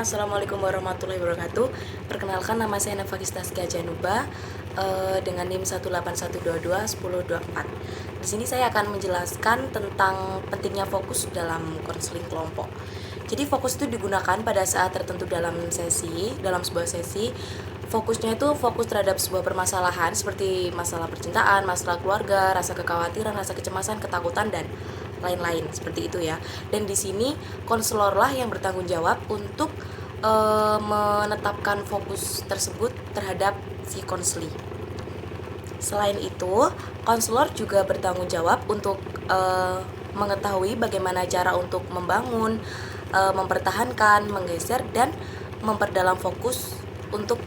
Assalamualaikum warahmatullahi wabarakatuh. Perkenalkan, nama saya Nafagis Taskia Januba dengan NIM 181221024. Di sini saya akan menjelaskan tentang pentingnya fokus dalam konseling kelompok. Jadi fokus itu digunakan pada saat tertentu dalam sebuah sesi. Fokusnya itu fokus terhadap sebuah permasalahan seperti masalah percintaan, masalah keluarga, rasa kekhawatiran, rasa kecemasan, ketakutan, dan lain-lain seperti itu ya. Dan di sini konselorlah yang bertanggung jawab untuk menetapkan fokus tersebut terhadap si konseli. Selain itu, konselor juga bertanggung jawab untuk mengetahui bagaimana cara untuk membangun, mempertahankan, menggeser, dan memperdalam fokus untuk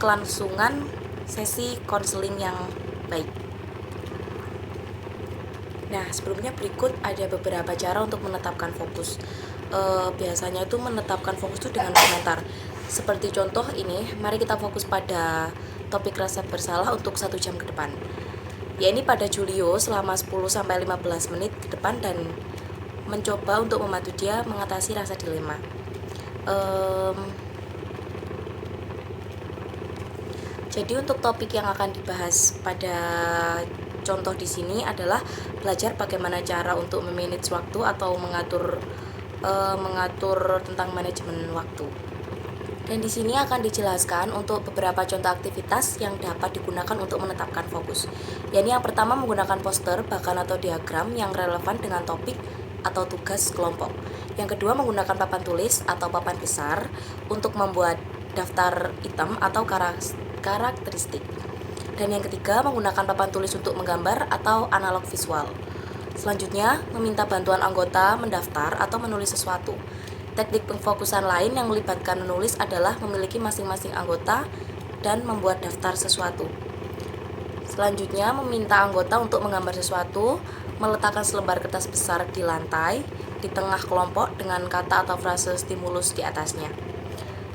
kelangsungan sesi konseling yang baik. Nah, sebelumnya berikut ada beberapa cara untuk menetapkan fokus. Biasanya itu menetapkan fokus itu dengan komentar. Seperti contoh ini, mari kita fokus pada topik rasa bersalah untuk 1 jam ke depan. Ya, ini pada Julio selama 10-15 menit ke depan dan mencoba untuk membantu dia mengatasi rasa dilema. Jadi untuk topik yang akan dibahas pada contoh di sini adalah belajar bagaimana cara untuk memanage waktu atau mengatur tentang manajemen waktu. Dan di sini akan dijelaskan untuk beberapa contoh aktivitas yang dapat digunakan untuk menetapkan fokus. Yakni yang pertama menggunakan poster, bahkan atau diagram yang relevan dengan topik atau tugas kelompok. Yang kedua menggunakan papan tulis atau papan besar untuk membuat daftar item atau karakteristik. Dan yang ketiga menggunakan papan tulis untuk menggambar atau analog visual. Selanjutnya meminta bantuan anggota mendaftar atau menulis sesuatu. Teknik pemfokusan lain yang melibatkan menulis adalah memiliki masing-masing anggota dan membuat daftar sesuatu. Selanjutnya meminta anggota untuk menggambar sesuatu, meletakkan selembar kertas besar di lantai di tengah kelompok dengan kata atau frase stimulus di atasnya.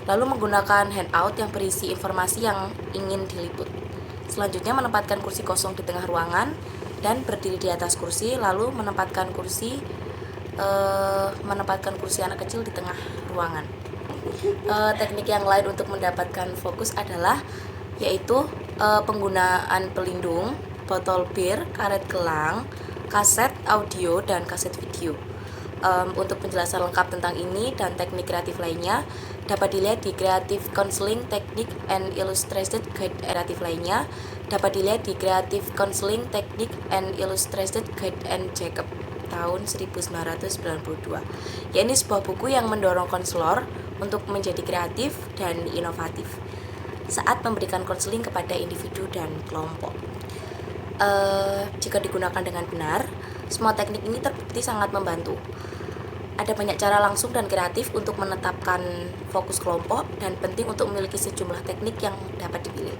Lalu menggunakan handout yang berisi informasi yang ingin diliput. Selanjutnya menempatkan kursi kosong di tengah ruangan dan berdiri di atas kursi, lalu menempatkan kursi anak kecil di tengah ruangan. Teknik yang lain untuk mendapatkan fokus adalah yaitu penggunaan pelindung, botol bir, karet gelang, kaset audio, dan kaset video. Untuk penjelasan lengkap tentang ini dan teknik kreatif lainnya dapat dilihat di Creative Counseling Technique and Illustrated Guide. Kreatif lainnya dapat dilihat di Creative Counseling Technique and Illustrated Guide and Jacob tahun 1992. Ya, ini sebuah buku yang mendorong konselor untuk menjadi kreatif dan inovatif saat memberikan konseling kepada individu dan kelompok. Jika digunakan dengan benar, semua teknik ini terbukti sangat membantu. Ada banyak cara langsung dan kreatif untuk menetapkan fokus kelompok dan penting untuk memiliki sejumlah teknik yang dapat dipilih.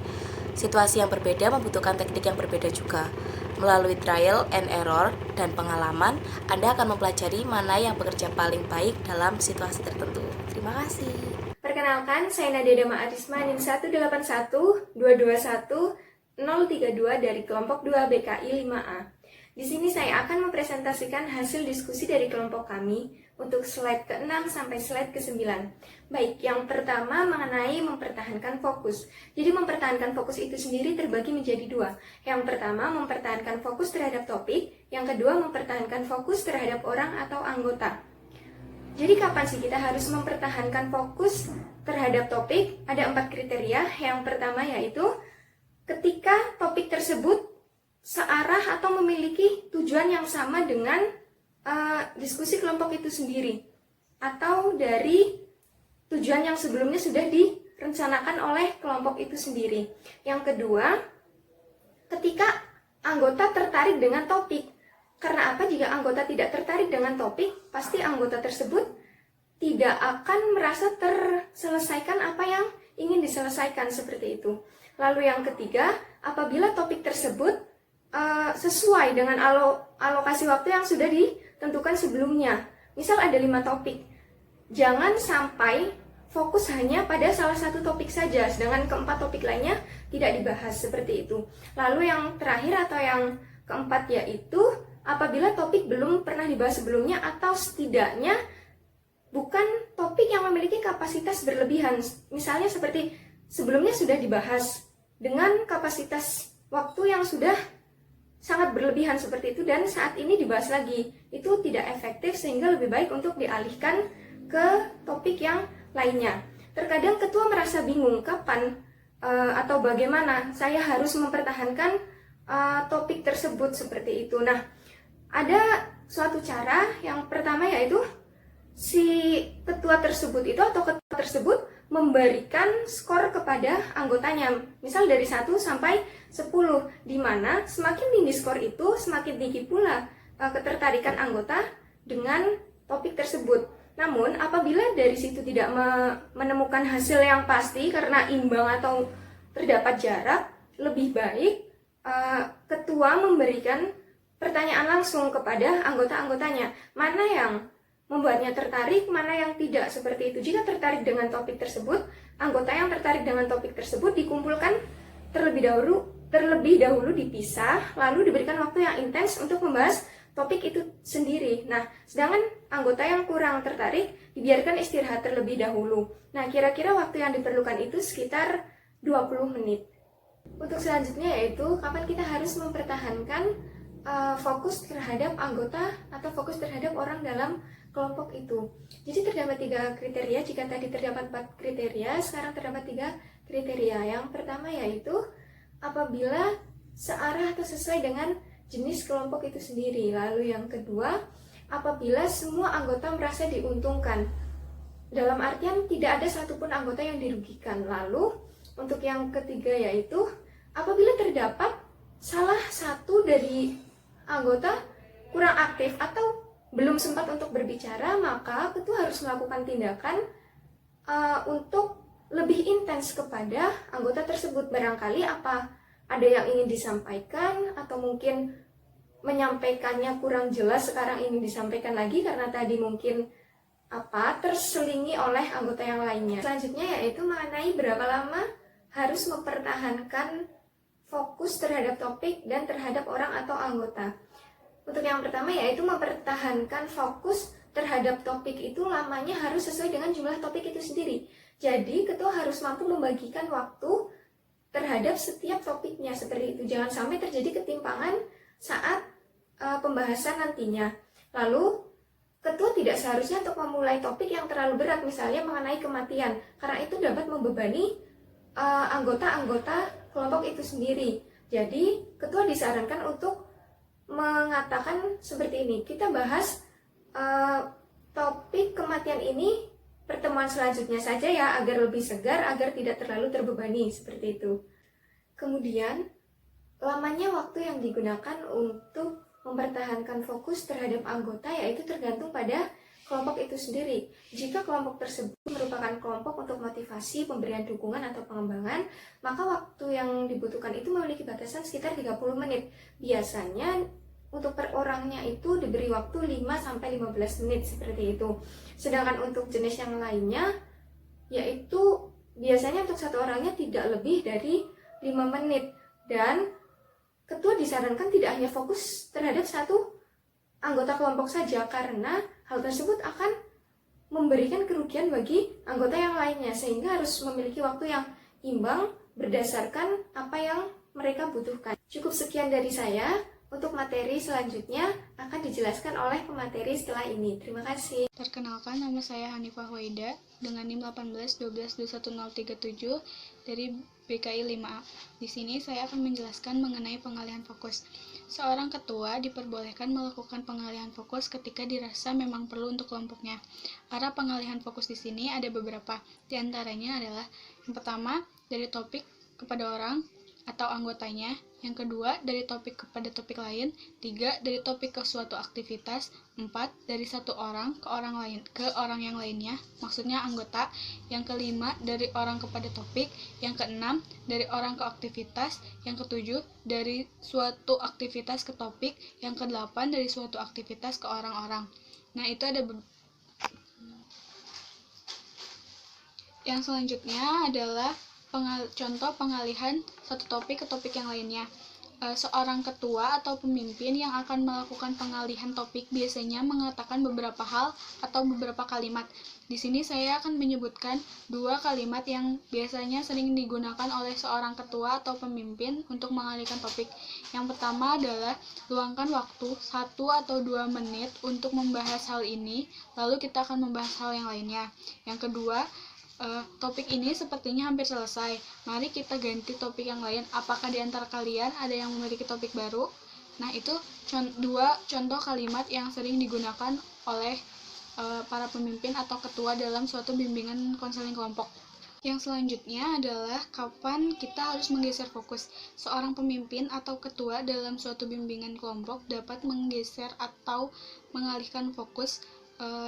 Situasi yang berbeda membutuhkan teknik yang berbeda juga. Melalui trial and error dan pengalaman, Anda akan mempelajari mana yang bekerja paling baik dalam situasi tertentu. Terima kasih. Perkenalkan, saya Nadia Dama Arisma NIM 181221032 dari kelompok 2 BKI 5A. Di sini saya akan mempresentasikan hasil diskusi dari kelompok kami untuk slide ke-6 sampai slide ke-9. Baik, yang pertama mengenai mempertahankan fokus. Jadi mempertahankan fokus itu sendiri terbagi menjadi dua. Yang pertama mempertahankan fokus terhadap topik, yang kedua mempertahankan fokus terhadap orang atau anggota. Jadi kapan sih kita harus mempertahankan fokus terhadap topik? Ada 4 kriteria. Yang pertama yaitu ketika topik tersebut searah atau memiliki tujuan yang sama dengan diskusi kelompok itu sendiri, atau dari tujuan yang sebelumnya sudah direncanakan oleh kelompok itu sendiri. Yang kedua, ketika anggota tertarik dengan topik. Karena apa? Jika anggota tidak tertarik dengan topik, pasti anggota tersebut tidak akan merasa terselesaikan apa yang ingin diselesaikan, seperti itu. Lalu yang ketiga, apabila topik tersebut sesuai dengan alokasi waktu yang sudah ditentukan sebelumnya. Misal ada 5 topik. Jangan sampai fokus hanya pada salah satu topik saja, sedangkan keempat topik lainnya tidak dibahas, seperti itu. Lalu yang terakhir atau yang keempat yaitu apabila topik belum pernah dibahas sebelumnya atau setidaknya bukan topik yang memiliki kapasitas berlebihan. Misalnya seperti sebelumnya sudah dibahas dengan kapasitas waktu yang sudah sangat berlebihan seperti itu, dan saat ini dibahas lagi. Itu tidak efektif, sehingga lebih baik untuk dialihkan ke topik yang lainnya. Terkadang ketua merasa bingung kapan atau bagaimana saya harus mempertahankan topik tersebut seperti itu. Nah, ada suatu cara. Yang pertama yaitu si ketua tersebut itu atau ketua tersebut memberikan skor kepada anggotanya, misal dari 1 sampai 10, di mana semakin tinggi skor itu semakin tinggi pula ketertarikan anggota dengan topik tersebut. Namun apabila dari situ tidak menemukan hasil yang pasti karena imbang atau terdapat jarak, lebih baik ketua memberikan pertanyaan langsung kepada anggota-anggotanya, mana yang membuatnya tertarik, mana yang tidak, seperti itu. Jika tertarik dengan topik tersebut, anggota yang tertarik dengan topik tersebut dikumpulkan terlebih dahulu dipisah, lalu diberikan waktu yang intens untuk membahas topik itu sendiri. Nah, sedangkan anggota yang kurang tertarik dibiarkan istirahat terlebih dahulu. Nah, kira-kira waktu yang diperlukan itu sekitar 20 menit. Untuk selanjutnya yaitu kapan kita harus mempertahankan fokus terhadap anggota atau fokus terhadap orang dalam kelompok itu. Jadi terdapat 3 kriteria. Jika tadi terdapat 4 kriteria, sekarang terdapat 3 kriteria. Yang pertama yaitu apabila searah atau sesuai dengan jenis kelompok itu sendiri. Lalu yang kedua, apabila semua anggota merasa diuntungkan. Dalam artian tidak ada satupun anggota yang dirugikan. Lalu untuk yang ketiga yaitu apabila terdapat salah satu dari anggota kurang aktif atau belum sempat untuk berbicara, maka ketua harus melakukan tindakan untuk lebih intens kepada anggota tersebut. Barangkali ada yang ingin disampaikan, atau mungkin menyampaikannya kurang jelas, sekarang ingin disampaikan lagi karena tadi mungkin terselingi oleh anggota yang lainnya. Selanjutnya yaitu mengenai berapa lama harus mempertahankan fokus terhadap topik dan terhadap orang atau anggota. Untuk yang pertama yaitu mempertahankan fokus terhadap topik itu lamanya harus sesuai dengan jumlah topik itu sendiri. Jadi ketua harus mampu membagikan waktu terhadap setiap topiknya seperti itu. Jangan sampai terjadi ketimpangan saat pembahasan nantinya. Lalu ketua tidak seharusnya untuk memulai topik yang terlalu berat, misalnya mengenai kematian, karena itu dapat membebani anggota-anggota kelompok itu sendiri. Jadi ketua disarankan untuk mengatakan seperti ini, kita bahas topik kematian ini pertemuan selanjutnya saja ya, agar lebih segar, agar tidak terlalu terbebani, seperti itu. Kemudian lamanya waktu yang digunakan untuk mempertahankan fokus terhadap anggota yaitu tergantung pada kelompok itu sendiri. Jika kelompok tersebut merupakan kelompok untuk motivasi, pemberian dukungan atau pengembangan, maka waktu yang dibutuhkan itu memiliki batasan sekitar 30 menit. Biasanya untuk per orangnya itu diberi waktu 5-15 menit seperti itu. Sedangkan untuk jenis yang lainnya yaitu biasanya untuk satu orangnya tidak lebih dari 5 menit. Dan ketua disarankan tidak hanya fokus terhadap satu anggota kelompok saja, karena hal tersebut akan memberikan kerugian bagi anggota yang lainnya, sehingga harus memiliki waktu yang imbang berdasarkan apa yang mereka butuhkan. Cukup sekian dari saya. Untuk materi selanjutnya akan dijelaskan oleh pemateri setelah ini. Terima kasih. Perkenalkan, nama saya Hanifah Waida dengan NIM 1812211037 dari BKI 5A. Di sini saya akan menjelaskan mengenai pengalihan fokus. Seorang ketua diperbolehkan melakukan pengalihan fokus ketika dirasa memang perlu untuk kelompoknya. Arah pengalihan fokus di sini ada beberapa. Di antaranya adalah yang pertama, dari topik kepada orang atau anggotanya. Yang kedua, dari topik kepada topik lain. 3, dari topik ke suatu aktivitas. 4, dari satu orang ke orang yang lainnya, maksudnya anggota. Yang kelima, dari orang kepada topik. Yang keenam, dari orang ke aktivitas. Yang ketujuh, dari suatu aktivitas ke topik. Yang kedelapan, dari suatu aktivitas ke orang-orang. Nah, itu ada yang selanjutnya adalah contoh pengalihan satu topik ke topik yang lainnya. Seorang ketua atau pemimpin yang akan melakukan pengalihan topik biasanya mengatakan beberapa hal atau beberapa kalimat. Di sini saya akan menyebutkan dua kalimat yang biasanya sering digunakan oleh seorang ketua atau pemimpin untuk mengalihkan topik. Yang pertama adalah luangkan waktu 1 atau 2 menit untuk membahas hal ini, lalu kita akan membahas hal yang lainnya. Yang kedua, topik ini sepertinya hampir selesai. Mari kita ganti topik yang lain. Apakah di antara kalian ada yang memiliki topik baru? Nah, itu dua contoh kalimat yang sering digunakan oleh para pemimpin atau ketua dalam suatu bimbingan konseling kelompok. Yang selanjutnya adalah kapan kita harus menggeser fokus. Seorang pemimpin atau ketua dalam suatu bimbingan kelompok dapat menggeser atau mengalihkan fokus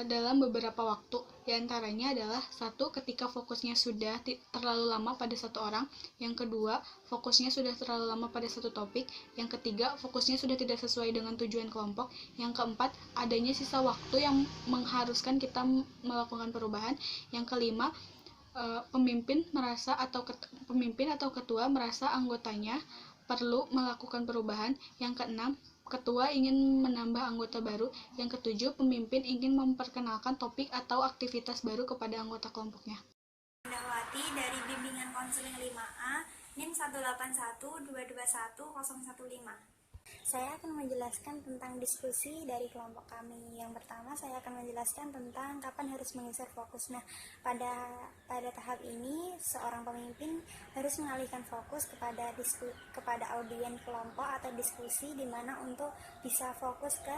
dalam beberapa waktu. Di antaranya adalah satu, ketika fokusnya sudah terlalu lama pada satu orang. Yang kedua, fokusnya sudah terlalu lama pada satu topik. Yang ketiga, fokusnya sudah tidak sesuai dengan tujuan kelompok. Yang keempat, adanya sisa waktu yang mengharuskan kita melakukan perubahan. Yang kelima, pemimpin atau ketua merasa anggotanya perlu melakukan perubahan. Yang keenam, ketua ingin menambah anggota baru. Yang ketujuh, pemimpin ingin memperkenalkan topik atau aktivitas baru kepada anggota kelompoknya. Indawati dari Bimbingan Konseling 5A, NIM 181221015. Saya akan menjelaskan tentang diskusi dari kelompok kami. Yang pertama, saya akan menjelaskan tentang kapan harus menggeser fokus. Nah, pada tahap ini, seorang pemimpin harus mengalihkan fokus kepada audien kelompok atau diskusi, di mana untuk bisa fokus ke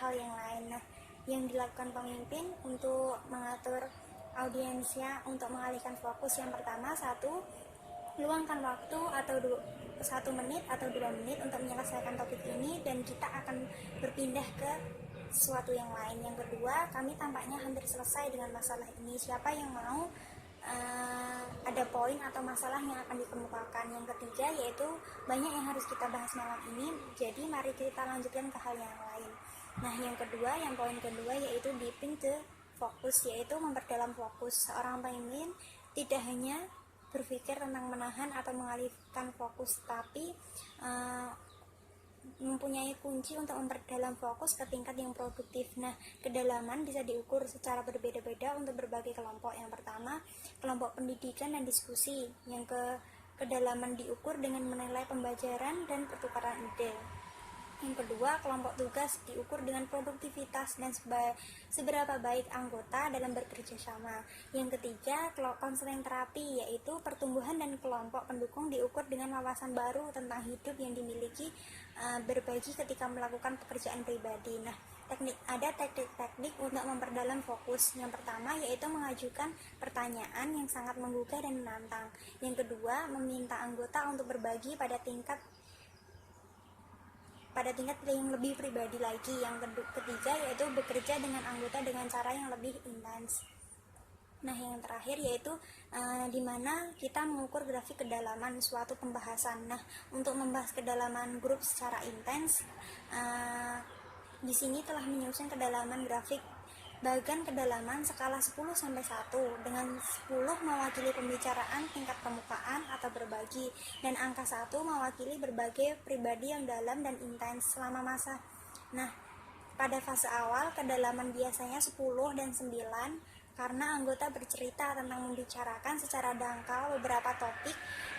hal yang lain. Nah, yang dilakukan pemimpin untuk mengatur audiensnya untuk mengalihkan fokus, yang pertama, satu, luangkan waktu atau 1 menit atau 2 menit untuk menyelesaikan topik ini dan kita akan berpindah ke sesuatu yang lain. Yang kedua, kami tampaknya hampir selesai dengan masalah ini. Siapa yang mau ada poin atau masalah yang akan dikemukakan. Yang ketiga, yaitu banyak yang harus kita bahas malam ini, jadi mari kita lanjutkan ke hal yang lain. Nah, yang poin kedua yaitu deepen the fokus, yaitu memperdalam fokus. Seorang pemimpin tidak hanya berpikir tentang menahan atau mengalihkan fokus, tapi mempunyai kunci untuk memperdalam fokus ke tingkat yang produktif. Nah, kedalaman bisa diukur secara berbeda-beda untuk berbagai kelompok. Yang pertama, kelompok pendidikan dan diskusi. Yang kedalaman diukur dengan menilai pembelajaran dan pertukaran ide. Yang kedua, kelompok tugas diukur dengan produktivitas dan seberapa baik anggota dalam bekerja sama. Yang ketiga, konseling terapi, yaitu pertumbuhan dan kelompok pendukung diukur dengan wawasan baru tentang hidup yang dimiliki, berbagi ketika melakukan pekerjaan pribadi. Nah, ada teknik-teknik untuk memperdalam fokus. Yang pertama yaitu mengajukan pertanyaan yang sangat menggugah dan menantang. Yang kedua, meminta anggota untuk berbagi pada tingkat yang lebih pribadi lagi. Yang ketiga yaitu bekerja dengan anggota dengan cara yang lebih intens. Nah, yang terakhir yaitu di mana kita mengukur grafik kedalaman suatu pembahasan. Nah, untuk membahas kedalaman grup secara intens, di sini telah menyusun kedalaman grafik. Bagian kedalaman skala 10 sampai 1, dengan 10 mewakili pembicaraan tingkat permukaan atau berbagi, dan angka 1 mewakili berbagai pribadi yang dalam dan intens selama masa. Nah, pada fase awal kedalaman biasanya 10 dan 9 karena anggota bercerita tentang membicarakan secara dangkal beberapa topik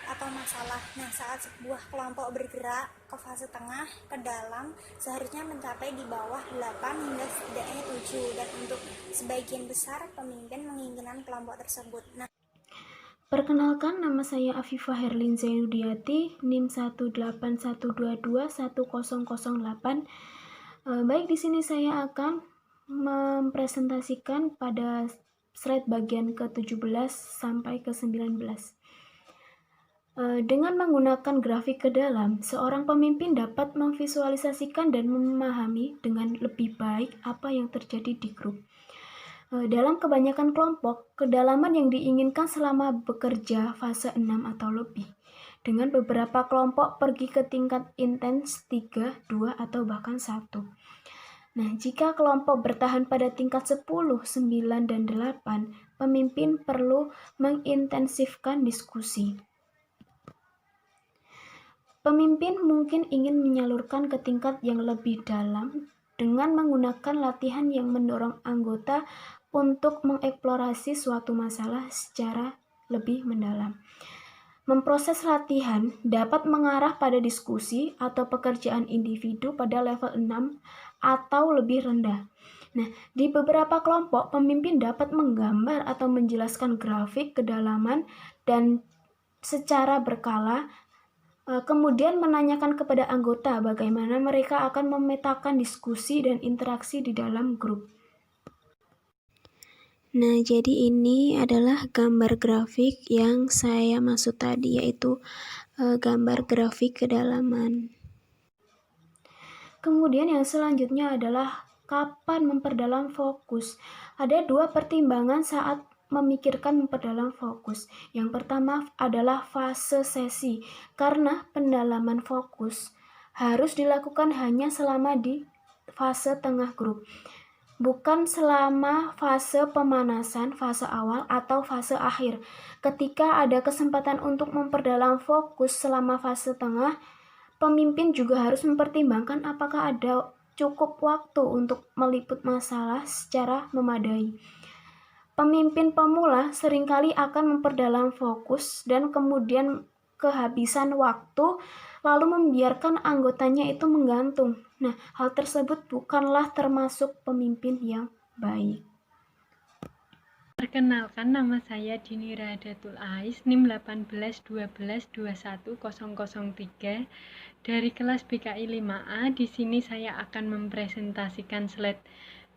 atau masalah. Nah, saat sebuah kelompok bergerak ke fase tengah ke dalam, seharusnya mencapai di bawah 8 hingga setidaknya 7, dan untuk sebagian besar pemimpin menginginkan kelompok tersebut. Nah, perkenalkan, nama saya Afifah Herlin Zainudiati, NIM 181221008. Baik, di sini saya akan mempresentasikan pada slide bagian ke-17 sampai ke-19. Dengan menggunakan grafik ke dalam, seorang pemimpin dapat memvisualisasikan dan memahami dengan lebih baik apa yang terjadi di grup. Dalam kebanyakan kelompok, kedalaman yang diinginkan selama bekerja fase 6 atau lebih. Dengan beberapa kelompok pergi ke tingkat intens 3, 2, atau bahkan 1. Nah, jika kelompok bertahan pada tingkat 10, 9, dan 8, pemimpin perlu mengintensifkan diskusi. Pemimpin mungkin ingin menyalurkan ke tingkat yang lebih dalam dengan menggunakan latihan yang mendorong anggota untuk mengeksplorasi suatu masalah secara lebih mendalam. Memproses latihan dapat mengarah pada diskusi atau pekerjaan individu pada level 6 atau lebih rendah. Nah, di beberapa kelompok, pemimpin dapat menggambar atau menjelaskan grafik kedalaman dan secara berkala, kemudian menanyakan kepada anggota bagaimana mereka akan memetakan diskusi dan interaksi di dalam grup. Nah, jadi ini adalah gambar grafik yang saya maksud tadi, yaitu gambar grafik kedalaman. Kemudian yang selanjutnya adalah kapan memperdalam fokus. Ada dua pertimbangan saat memikirkan memperdalam fokus. Yang pertama adalah fase sesi, karena pendalaman fokus harus dilakukan hanya selama di fase tengah grup, bukan selama fase pemanasan, fase awal, atau fase akhir. Ketika ada kesempatan untuk memperdalam fokus selama fase tengah, pemimpin juga harus mempertimbangkan apakah ada cukup waktu untuk meliput masalah secara memadai. Pemimpin pemula seringkali akan memperdalam fokus dan kemudian kehabisan waktu, lalu membiarkan anggotanya itu menggantung. Nah, hal tersebut bukanlah termasuk pemimpin yang baik. Perkenalkan, nama saya Dini Rahadatul Ais, NIM 1812121003 dari kelas BKI 5A. Di sini saya akan mempresentasikan slide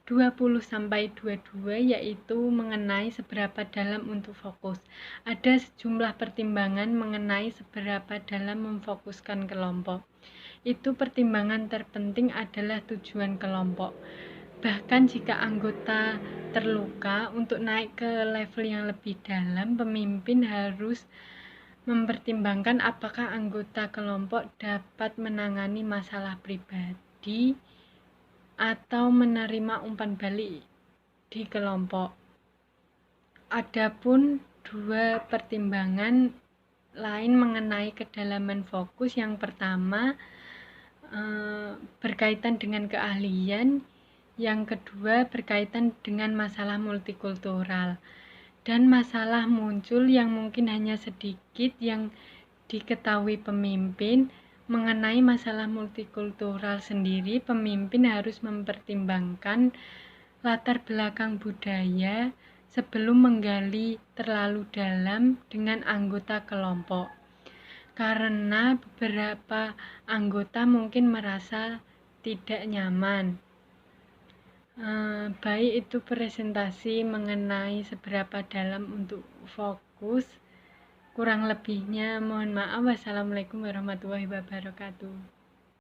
20-22, yaitu mengenai seberapa dalam untuk fokus. Ada sejumlah pertimbangan mengenai seberapa dalam memfokuskan kelompok. Itu pertimbangan terpenting adalah tujuan kelompok. Bahkan jika anggota terluka, untuk naik ke level yang lebih dalam, pemimpin harus mempertimbangkan apakah anggota kelompok dapat menangani masalah pribadi atau menerima umpan balik di kelompok. Adapun dua pertimbangan lain mengenai kedalaman fokus. Yang pertama berkaitan dengan keahlian, yang kedua berkaitan dengan masalah multikultural. Dan masalah muncul yang mungkin hanya sedikit yang diketahui pemimpin. Mengenai masalah multikultural sendiri, pemimpin harus mempertimbangkan latar belakang budaya sebelum menggali terlalu dalam dengan anggota kelompok. Karena beberapa anggota mungkin merasa tidak nyaman. Baik itu presentasi mengenai seberapa dalam untuk fokus. Kurang lebihnya mohon maaf. Wassalamualaikum warahmatullahi wabarakatuh.